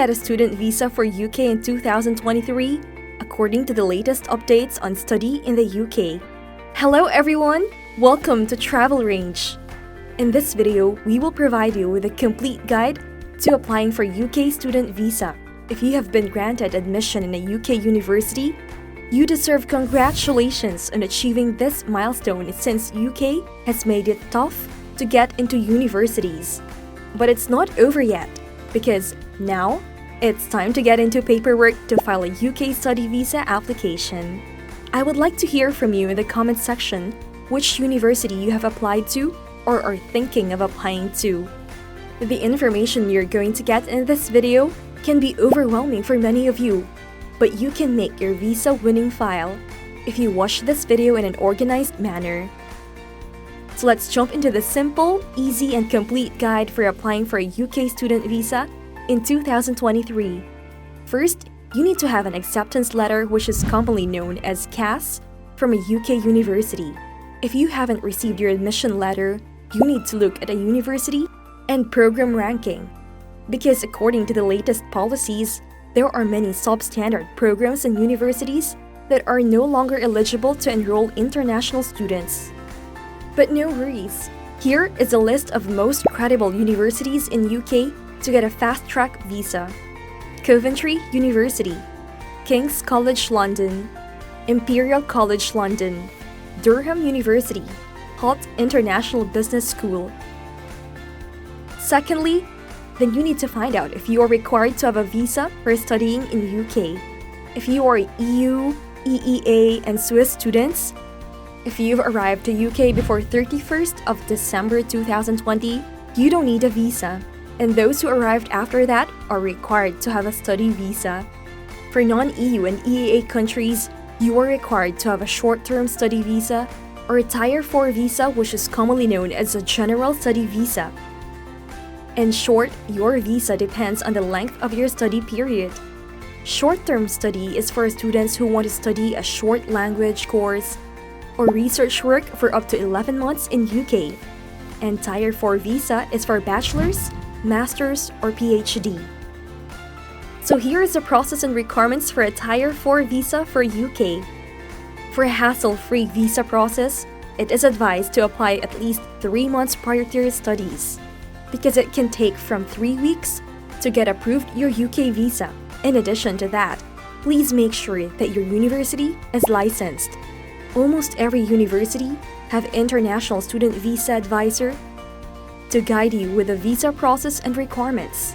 get a student visa for UK in 2023 according to the latest updates on study in the UK. Hello everyone! Welcome to Travel Range. In this video, we will provide you with a complete guide to applying for UK student visa. If you have been granted admission in a UK university, you deserve congratulations on achieving this milestone since UK has made it tough to get into universities. But it's not over yet, because now it's time to get into paperwork to file a UK study visa application. I would like to hear from you in the comment section which university you have applied to or are thinking of applying to. The information you're going to get in this video can be overwhelming for many of you, but you can make your visa winning file if you watch this video in an organized manner. So let's jump into the simple, easy, and complete guide for applying for a UK student visa in 2023. First, you need to have an acceptance letter, which is commonly known as CAS, from a UK university. If you haven't received your admission letter, you need to look at a university and program ranking, because according to the latest policies, there are many substandard programs and universities that are no longer eligible to enroll international students. But no worries, here is a list of most credible universities in UK to get a fast-track visa. Coventry University, King's College London, Imperial College London, Durham University, Holt International Business School. Secondly, then you need to find out if you are required to have a visa for studying in UK. If you are EU, EEA, and Swiss students, if you've arrived to UK before 31st of December 2020, you don't need a visa, and those who arrived after that are required to have a study visa. For non-EU and EEA countries, you are required to have a short-term study visa or a Tier 4 visa, which is commonly known as a general study visa. In short, your visa depends on the length of your study period. Short-term study is for students who want to study a short language course or research work for up to 11 months in UK. And Tier 4 visa is for bachelor's, master's, or PhD. So here is the process and requirements for a Tier 4 visa for UK. For a hassle-free visa process, it is advised to apply at least 3 months prior to your studies, because it can take from 3 weeks to get approved your UK visa. In addition to that, please make sure that your university is licensed. Almost every university have international student visa advisor to guide you with the visa process and requirements.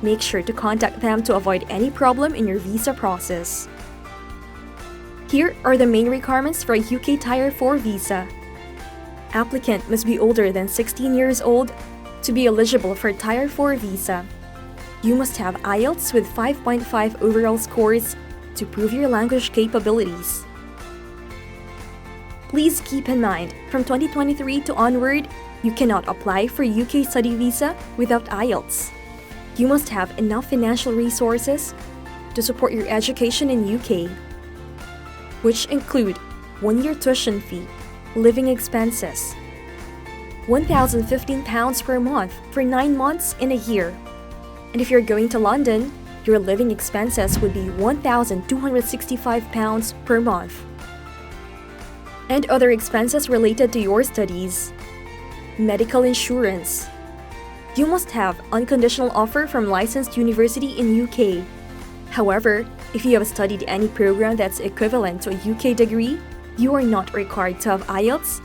Make sure to contact them to avoid any problem in your visa process. Here are the main requirements for a UK Tier 4 visa. Applicant must be older than 16 years old to be eligible for Tier 4 visa. You must have IELTS with 5.5 overall scores to prove your language capabilities. Please keep in mind, from 2023 to onward, you cannot apply for UK study visa without IELTS. You must have enough financial resources to support your education in UK, which include 1-year tuition fee, living expenses, £1,015 per month for 9 months in a year. And if you're going to London, your living expenses would be £1,265 per month. And other expenses related to your studies. Medical insurance. You must have unconditional offer from licensed university in UK. However, if you have studied any program that's equivalent to a UK degree, you are not required to have IELTS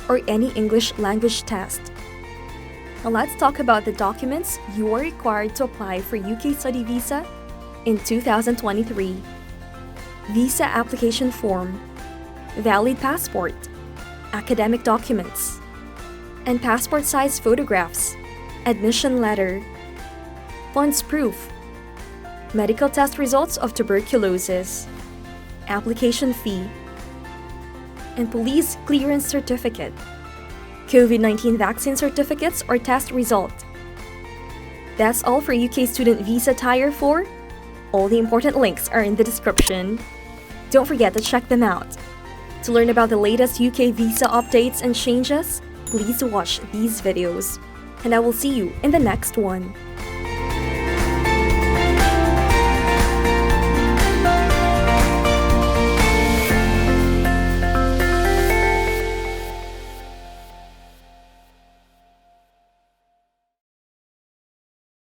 or any English language test. Now let's talk about the documents you are required to apply for UK study visa in 2023. Visa application form, valid passport, academic documents, and passport size photographs, admission letter, funds proof, medical test results of tuberculosis, application fee, and police clearance certificate, COVID-19 vaccine certificates or test result. That's all for UK student visa Tier 4. All the important links are in the description. Don't forget to check them out. To learn about the latest UK visa updates and changes, please watch these videos. And I will see you in the next one.